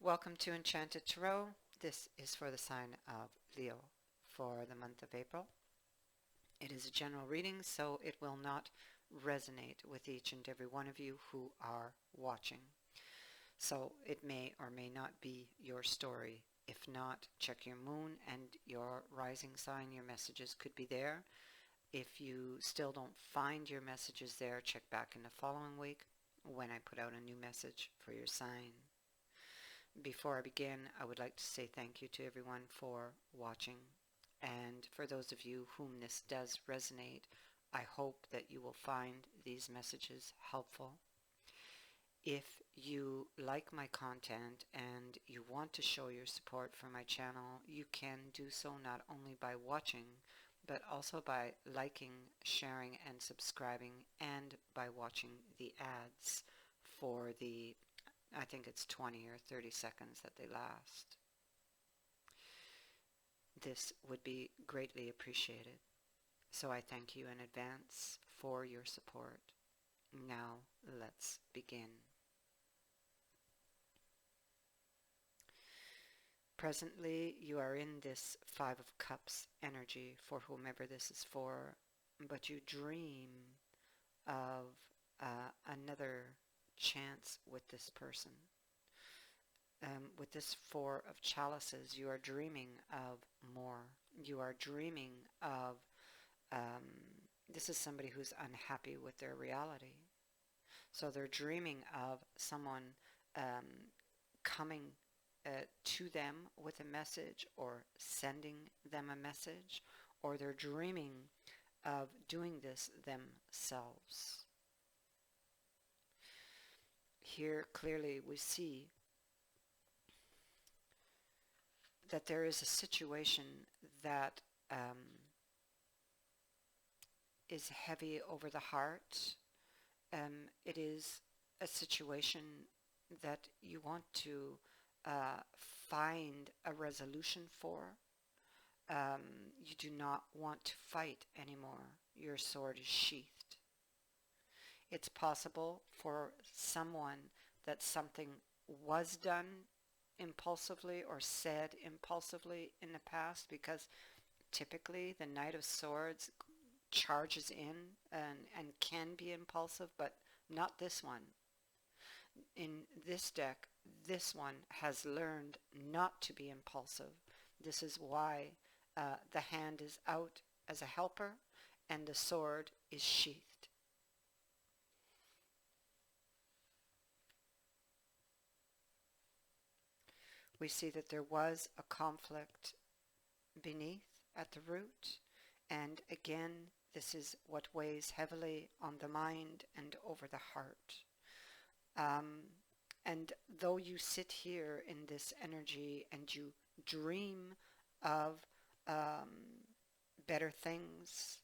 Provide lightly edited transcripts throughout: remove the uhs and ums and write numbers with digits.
Welcome to Enchanted Tarot. This is for the sign of Leo for the month of April. It is a general reading, so it will not resonate with each and every one of you who are watching. So it may or may not be your story. If not, check your moon and your rising sign. Your messages could be there. If you still don't find your messages there, check back in the following week when I put out a new message for your sign. Before I begin, I would like to say thank you to everyone for watching. And for those of you whom this does resonate, I hope that you will find these messages helpful. If you like my content and you want to show your support for my channel, you can do so not only by watching, but also by liking, sharing, and subscribing, and by watching the ads for the I think it's 20 or 30 seconds that they last. This would be greatly appreciated. So I thank you in advance for your support. Now let's begin. Presently you are in this Five of Cups energy for whomever this is for, but you dream of another chance with this person. With this Four of Chalices, you are dreaming of more. You are dreaming of, this is somebody who's unhappy with their reality. So they're dreaming of someone coming to them with a message or sending them a message, or they're dreaming of doing this themselves. Here clearly we see that there is a situation that is heavy over the heart. It is a situation that you want to find a resolution for. You do not want to fight anymore. Your sword is sheathed. It's possible for someone that something was done impulsively or said impulsively in the past, because typically the Knight of Swords charges in and can be impulsive, but not this one. In this deck, this one has learned not to be impulsive. This is why the hand is out as a helper and the sword is sheathed. We see that there was a conflict beneath at the root, and again this is what weighs heavily on the mind and over the heart. And though you sit here in this energy and you dream of better things,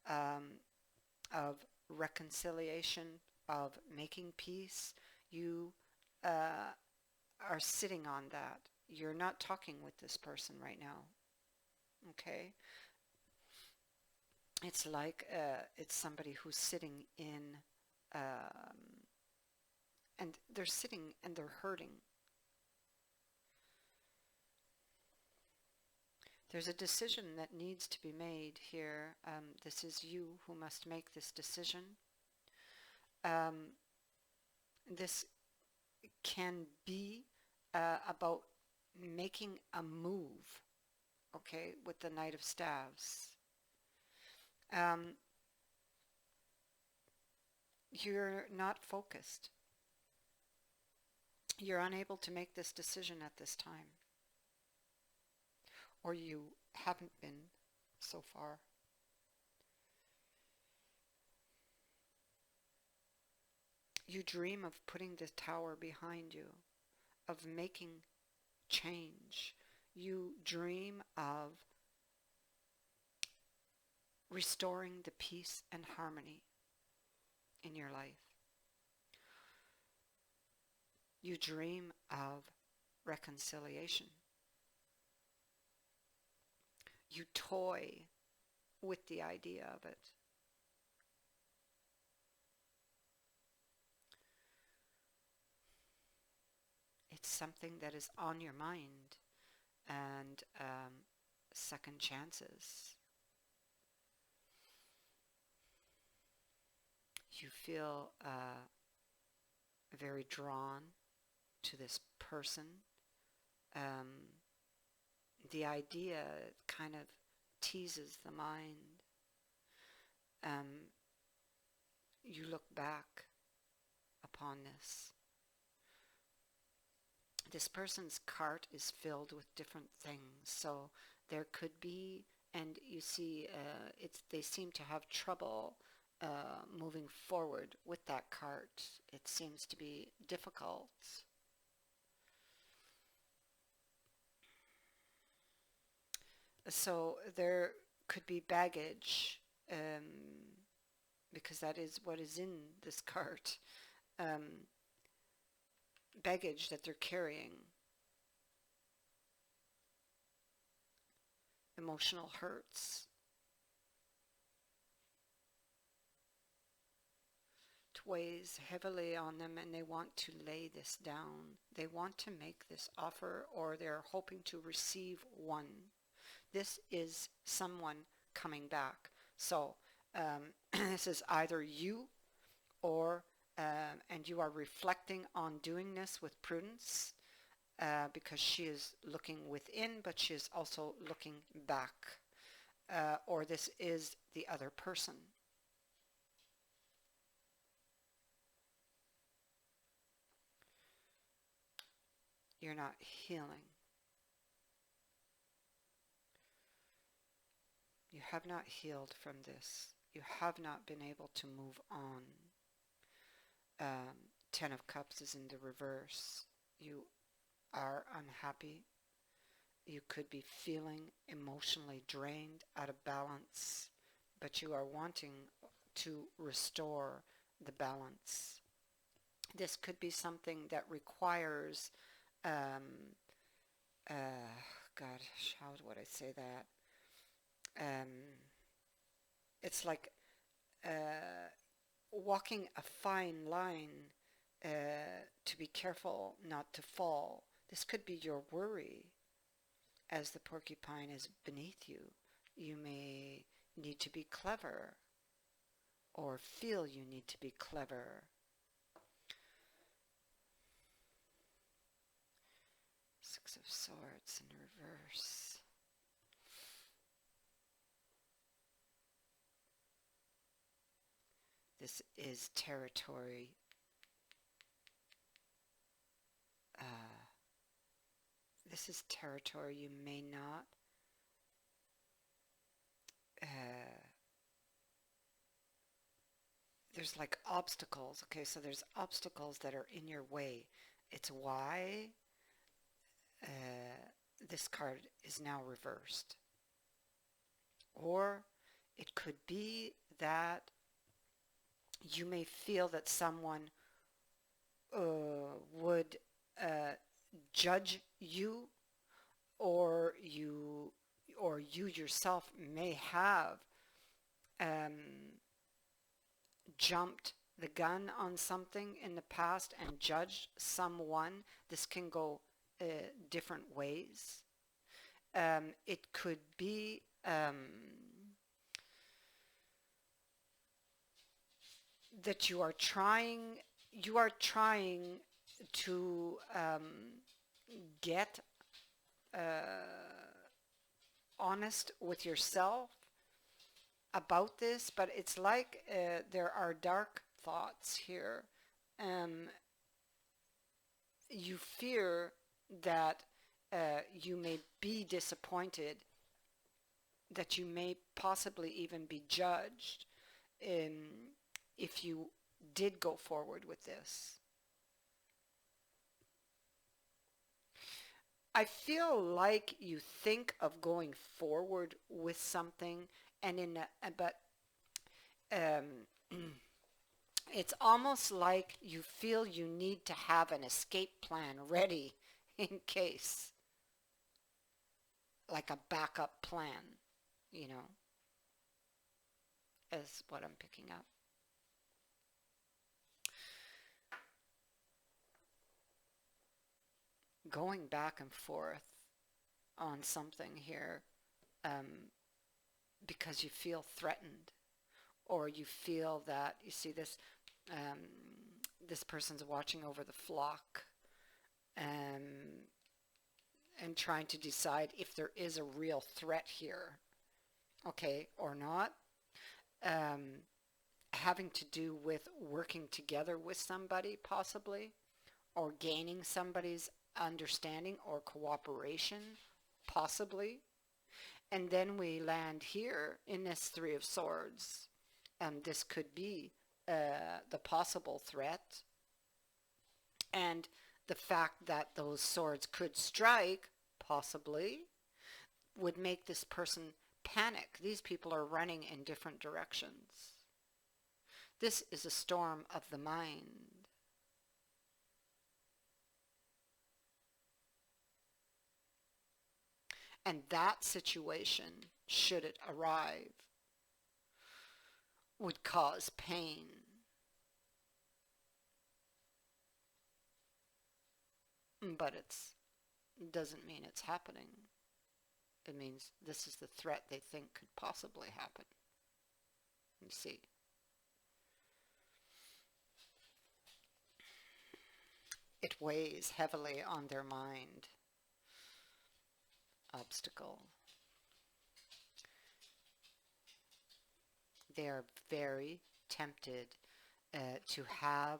of reconciliation, of making peace, you are sitting on that. You're not talking with this person right now. Okay? It's like it's somebody who's sitting in, and they're sitting and they're hurting. There's a decision that needs to be made here. This is you who must make this decision. This can be about making a move, okay, with the Knight of Staves. You're not focused. You're unable to make this decision at this time, or you haven't been so far. You dream of putting the tower behind you, of making change. You dream of restoring the peace and harmony in your life. You dream of reconciliation. You toy with the idea of it. it's something that is on your mind, and second chances. You feel very drawn to this person. Um, the idea kind of teases the mind. Um, you look back upon this. This person's cart is filled with different things, so there could be, and you see, they seem to have trouble moving forward with that cart. It seems to be difficult. So there could be baggage, because that is what is in this cart. Baggage that they're carrying. Emotional hurts. It weighs heavily on them, and they want to lay this down. They want to make this offer, or they're hoping to receive one. This is someone coming back. So this is either you, or and you are reflecting on doing this with prudence, because she is looking within, but she is also looking back. Or this is the other person. You're not healing. You have not healed from this. You have not been able to move on. Ten of Cups is in the reverse. You are unhappy. You could be feeling emotionally drained, out of balance, but you are wanting to restore the balance. This could be something that requires, God, how would I say that? It's like walking a fine line, to be careful not to fall. This could be your worry as the porcupine is beneath you. You may need to be clever, or feel you need to be clever. Six of Swords in reverse. This is territory. This is territory you may not there's like obstacles. Okay, so there's obstacles that are in your way. It's why this card is now reversed. Or it could be that you may feel that someone would judge you, or you yourself may have jumped the gun on something in the past and judged someone. This can go different ways. It could be that you are trying to get honest with yourself about this, but it's like there are dark thoughts here. You fear that you may be disappointed, that you may possibly even be judged if you did go forward with this. I feel like you think of going forward with something, and it's almost like you feel you need to have an escape plan ready in case, like a backup plan, you know, is what I'm picking up. going back and forth on something here, um, because you feel threatened, or you feel that you see this um, this person's watching over the flock, um, and trying to decide if there is a real threat here, okay, or not. Um, Having to do with working together with somebody, possibly, or gaining somebody's understanding or cooperation, possibly. And then we land here in this Three of Swords. This could be the possible threat, and the fact that those swords could strike, possibly, would make this person panic. These people are running in different directions. This is a storm of the mind. And that situation, should it arrive, would cause pain. But it doesn't mean it's happening. It means this is the threat they think could possibly happen. You see. It weighs heavily on their mind. Obstacle. They are very tempted to have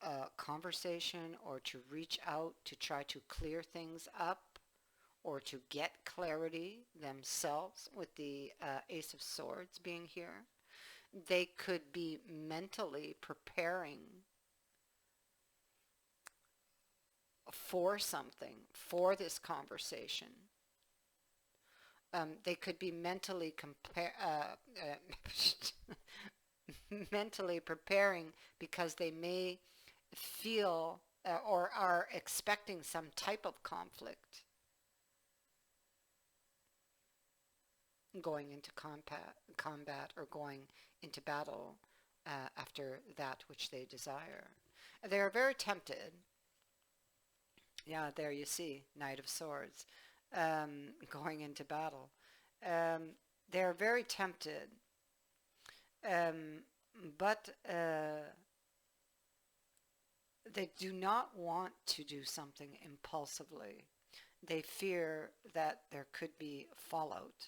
a conversation, or to reach out to try to clear things up, or to get clarity themselves with the Ace of Swords being here. They could be mentally preparing for something, for this conversation. They could be mentally mentally preparing, because they may feel or are expecting some type of conflict going into combat or going into battle after that which they desire. They are very tempted. Yeah, there you see, Knight of Swords, going into battle. They're very tempted, um, but they do not want to do something impulsively. They fear that there could be fallout,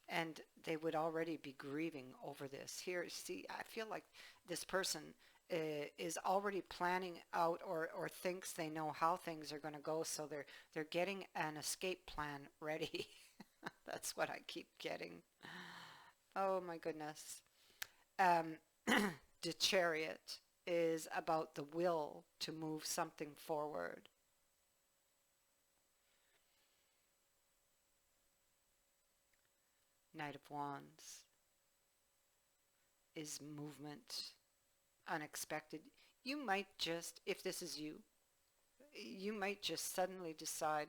and they would already be grieving over this. Here, see, I feel like this person is already planning out, or thinks they know how things are going to go, so they're getting an escape plan ready. That's what I keep getting. Oh my goodness. Um, the Chariot is about the will to move something forward. Knight of Wands is movement, unexpected. You might just, if this is you, you might just suddenly decide,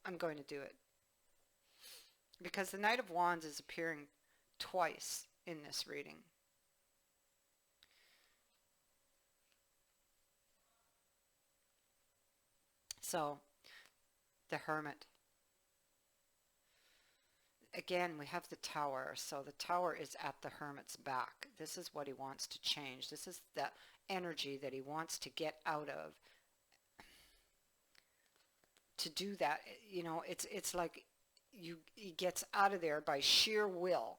I'm going to do it. Because the Knight of Wands is appearing twice in this reading. So, the Hermit. Again, we have the Tower. So the Tower is at the Hermit's back. This is what he wants to change. This is the energy that he wants to get out of. To do that, you know, it's like he gets out of there by sheer will.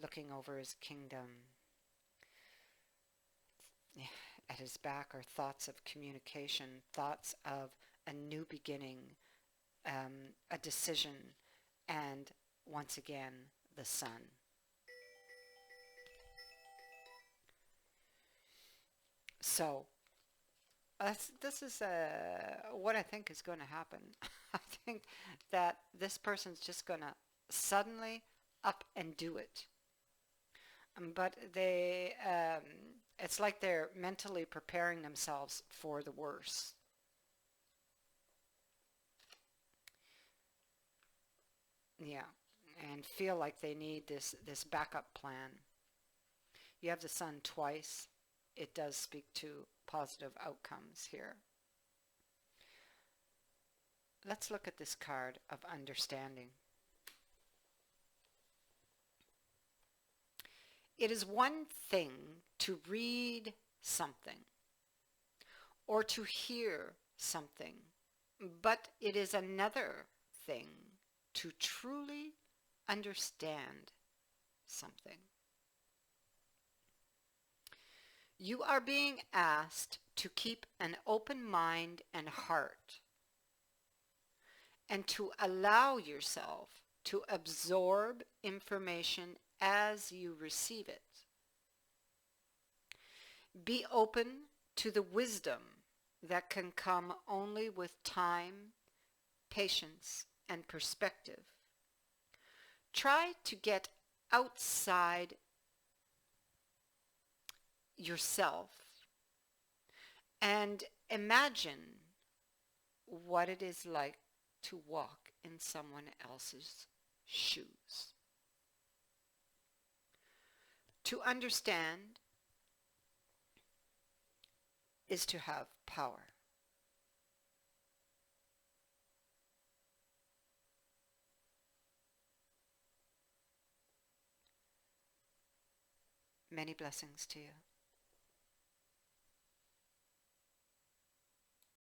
Looking over his kingdom. At his back are thoughts of communication, thoughts of a new beginning, a decision, and once again, the Sun. So, this is what I think is going to happen. I think that this person's just going to suddenly up and do it. But it's like they're mentally preparing themselves for the worst. Yeah, and feel like they need this backup plan. You have the Sun twice it does speak to positive outcomes here. Let's look at this card of understanding. It is one thing to read something or to hear something, but it is another thing to truly understand something. You are being asked to keep an open mind and heart, and to allow yourself to absorb information as you receive it. Be open to the wisdom that can come only with time, patience, and perspective. Try to get outside yourself and imagine what it is like to walk in someone else's shoes. To understand is to have power. Many blessings to you.